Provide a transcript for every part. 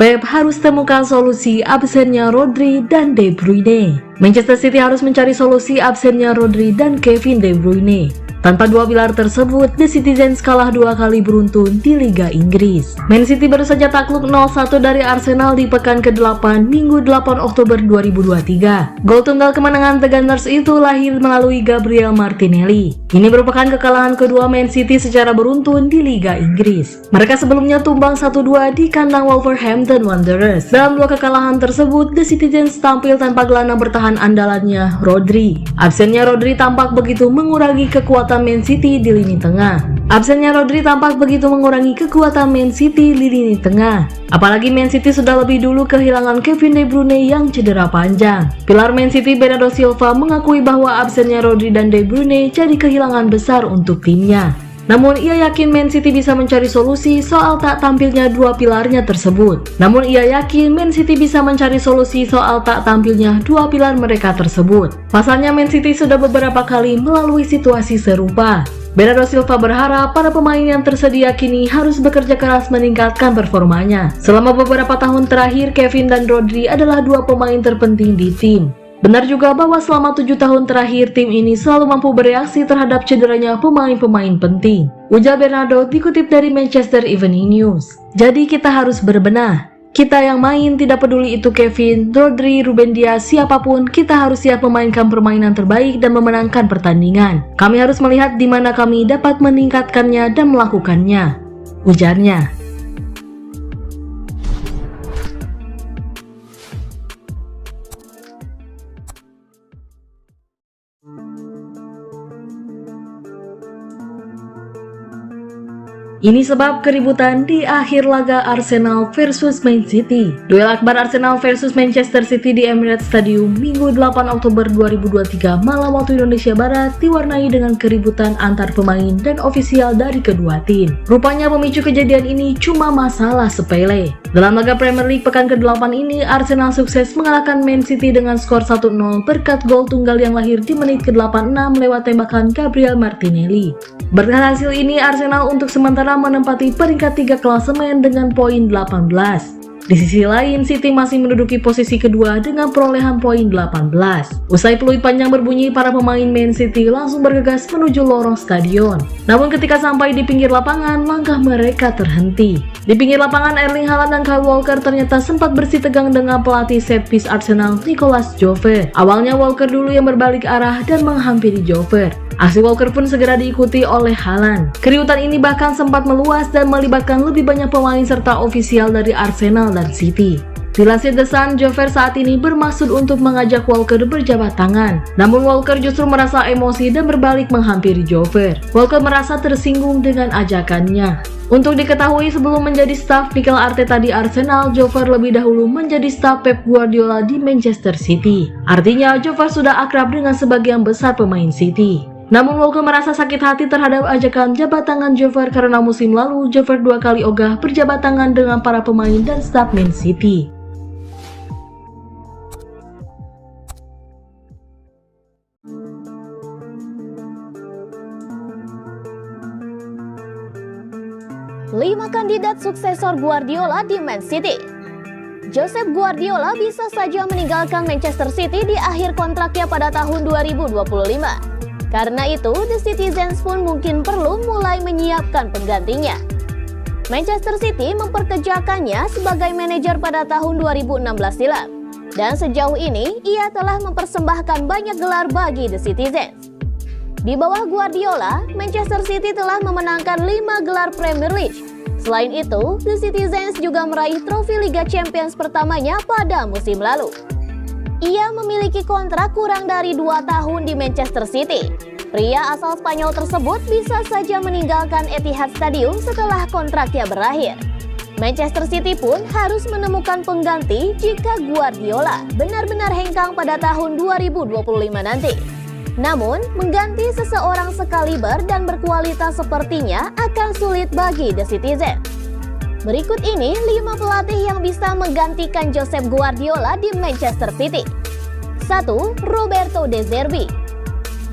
Pep harus temukan solusi absennya Rodri dan De Bruyne. Manchester City harus mencari solusi absennya Rodri dan Kevin De Bruyne. Tanpa dua pilar tersebut, The Citizens kalah 2 kali beruntun di Liga Inggris. Man City baru saja takluk 0-1 dari Arsenal di pekan ke-8 Minggu 8 Oktober 2023. Gol tunggal kemenangan The Gunners itu lahir melalui Gabriel Martinelli. Ini merupakan kekalahan kedua Man City secara beruntun di Liga Inggris. Mereka sebelumnya tumbang 1-2 di kandang Wolverhampton Wanderers. Dalam dua kekalahan tersebut, The Citizens tampil tanpa gelandang bertahan andalannya, Rodri. Absennya Rodri tampak begitu mengurangi kekuatan Man City di lini tengah. Di lini tengah. Apalagi Man City sudah lebih dulu kehilangan Kevin De Bruyne yang cedera panjang. Pilar Man City Bernardo Silva mengakui bahwa absennya Rodri dan De Bruyne jadi kehilangan besar untuk timnya. Namun ia yakin Man City bisa mencari solusi soal tak tampilnya dua pilar mereka tersebut. Pasalnya Man City sudah beberapa kali melalui situasi serupa. Bernardo Silva berharap para pemain yang tersedia kini harus bekerja keras meningkatkan performanya. Selama beberapa tahun terakhir, Kevin dan Rodri adalah dua pemain terpenting di tim. Benar juga bahwa selama 7 tahun terakhir tim ini selalu mampu bereaksi terhadap cederanya pemain-pemain penting, ujar Bernardo dikutip dari Manchester Evening News. Jadi kita harus berbenah. Kita yang main, tidak peduli itu Kevin, Rodri, Ruben Dias, siapapun, kita harus siap memainkan permainan terbaik dan memenangkan pertandingan. Kami harus melihat di mana kami dapat meningkatkannya dan melakukannya, ujarnya. Ini sebab keributan di akhir laga Arsenal versus Man City. Duel akbar Arsenal versus Manchester City di Emirates Stadium Minggu 8 Oktober 2023 malam waktu Indonesia Barat diwarnai dengan keributan antar pemain dan ofisial dari kedua tim. Rupanya pemicu kejadian ini cuma masalah sepele. Dalam laga Premier League pekan ke-8 ini, Arsenal sukses mengalahkan Man City dengan skor 1-0 berkat gol tunggal yang lahir di menit ke-86 lewat tembakan Gabriel Martinelli. Berkat hasil ini, Arsenal untuk sementara menempati peringkat 3 klasemen dengan poin 18. Di sisi lain, City masih menduduki posisi kedua dengan perolehan poin 18. Usai peluit panjang berbunyi, para pemain Man City langsung bergegas menuju lorong stadion. Namun ketika sampai di pinggir lapangan, langkah mereka terhenti. Di pinggir lapangan, Erling Haaland dan Kyle Walker ternyata sempat bersih tegang dengan pelatih set piece Arsenal, Nicolas Jover. Awalnya Walker dulu yang berbalik arah dan menghampiri Jover. Aksi Walker pun segera diikuti oleh Haaland. Keriutan ini bahkan sempat meluas dan melibatkan lebih banyak pemain serta ofisial dari Arsenal dan City. Dilansir The Sun, Jover saat ini bermaksud untuk mengajak Walker berjabat tangan. Namun Walker justru merasa emosi dan berbalik menghampiri Jover. Walker merasa tersinggung dengan ajakannya. Untuk diketahui, sebelum menjadi staf Mikel Arteta di Arsenal, Jover lebih dahulu menjadi staf Pep Guardiola di Manchester City. Artinya, Jover sudah akrab dengan sebagian besar pemain City. Namun Walker merasa sakit hati terhadap ajakan jabat tangan Jover karena musim lalu Jover 2 kali ogah berjabat tangan dengan para pemain dan staf Man City. Lima kandidat suksesor Guardiola di Man City. Josep Guardiola bisa saja meninggalkan Manchester City di akhir kontraknya pada tahun 2025. Karena itu, The Citizens pun mungkin perlu mulai menyiapkan penggantinya. Manchester City memperkerjakannya sebagai manajer pada tahun 2016 silam. Dan sejauh ini, ia telah mempersembahkan banyak gelar bagi The Citizens. Di bawah Guardiola, Manchester City telah memenangkan 5 gelar Premier League. Selain itu, The Citizens juga meraih trofi Liga Champions pertamanya pada musim lalu. Ia memiliki kontrak kurang dari 2 tahun di Manchester City. Pria asal Spanyol tersebut bisa saja meninggalkan Etihad Stadium setelah kontraknya berakhir. Manchester City pun harus menemukan pengganti jika Guardiola benar-benar hengkang pada tahun 2025 nanti. Namun, mengganti seseorang sekaliber dan berkualitas sepertinya akan sulit bagi The Citizens. Berikut ini 5 pelatih yang bisa menggantikan Josep Guardiola di Manchester City. 1. Roberto De Zerbi.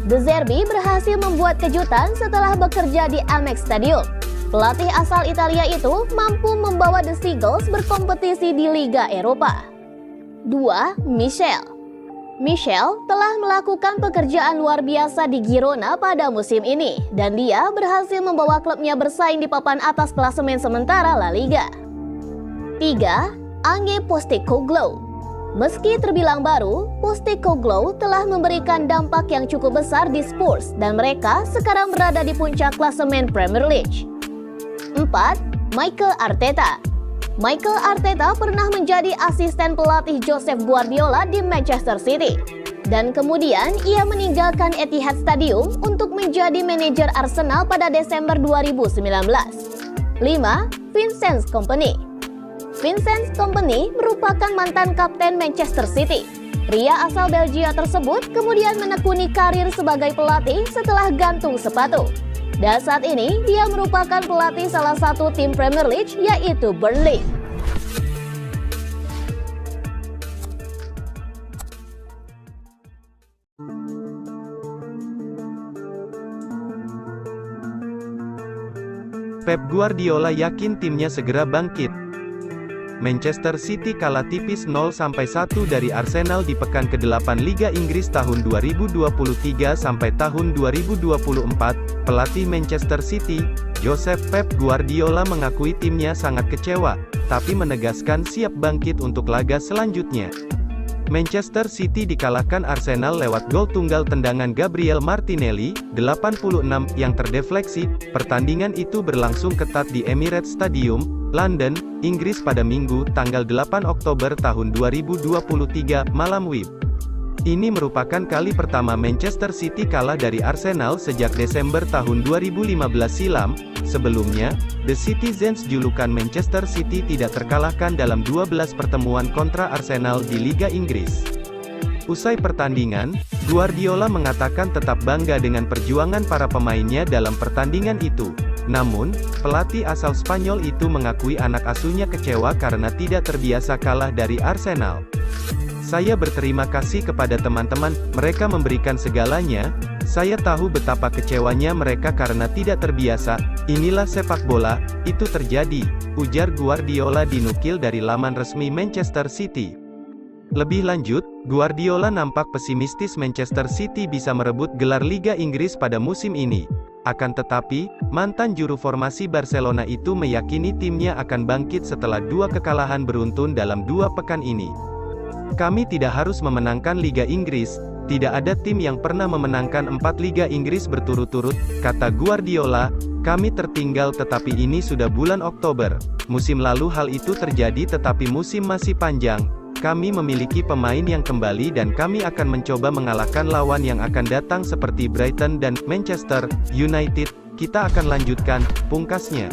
De Zerbi berhasil membuat kejutan setelah bekerja di Amex Stadium. Pelatih asal Italia itu mampu membawa The Seagulls berkompetisi di Liga Eropa. 2. Michel telah melakukan pekerjaan luar biasa di Girona pada musim ini dan dia berhasil membawa klubnya bersaing di papan atas klasemen sementara La Liga. 3. Ange Postecoglou. Meski terbilang baru, Postecoglou telah memberikan dampak yang cukup besar di Spurs dan mereka sekarang berada di puncak klasemen Premier League. 4. Mikel Arteta. Mikel Arteta pernah menjadi asisten pelatih Josep Guardiola di Manchester City. Dan kemudian ia meninggalkan Etihad Stadium untuk menjadi manajer Arsenal pada Desember 2019. 5. Vincent Kompany. Vincent Kompany merupakan mantan kapten Manchester City. Pria asal Belgia tersebut kemudian menekuni karir sebagai pelatih setelah gantung sepatu. Dan saat ini, dia merupakan pelatih salah satu tim Premier League, yaitu Burnley. Pep Guardiola yakin timnya segera bangkit. Manchester City kalah tipis 0-1 dari Arsenal di pekan ke-8 Liga Inggris tahun 2023 sampai tahun 2024. Pelatih Manchester City, Josep Pep Guardiola mengakui timnya sangat kecewa, tapi menegaskan siap bangkit untuk laga selanjutnya. Manchester City dikalahkan Arsenal lewat gol tunggal tendangan Gabriel Martinelli, 86, yang terdefleksi. Pertandingan itu berlangsung ketat di Emirates Stadium, London, Inggris pada Minggu, tanggal 8 Oktober tahun 2023, malam WIB. Ini merupakan kali pertama Manchester City kalah dari Arsenal sejak Desember tahun 2015 silam. Sebelumnya, The Citizens julukan Manchester City tidak terkalahkan dalam 12 pertemuan kontra Arsenal di Liga Inggris. Usai pertandingan, Guardiola mengatakan tetap bangga dengan perjuangan para pemainnya dalam pertandingan itu. Namun, pelatih asal Spanyol itu mengakui anak asuhnya kecewa karena tidak terbiasa kalah dari Arsenal. Saya berterima kasih kepada teman-teman, mereka memberikan segalanya. Saya tahu betapa kecewanya mereka karena tidak terbiasa. Inilah sepak bola, itu terjadi, ujar Guardiola dinukil dari laman resmi Manchester City. Lebih lanjut, Guardiola nampak pesimistis Manchester City bisa merebut gelar Liga Inggris pada musim ini. Akan tetapi, mantan juru formasi Barcelona itu meyakini timnya akan bangkit setelah 2 kekalahan beruntun dalam 2 pekan ini. Kami tidak harus memenangkan Liga Inggris, tidak ada tim yang pernah memenangkan 4 Liga Inggris berturut-turut, kata Guardiola. Kami tertinggal tetapi ini sudah bulan Oktober. Musim lalu hal itu terjadi tetapi musim masih panjang. Kami memiliki pemain yang kembali dan kami akan mencoba mengalahkan lawan yang akan datang seperti Brighton dan Manchester United. Kita akan lanjutkan, pungkasnya.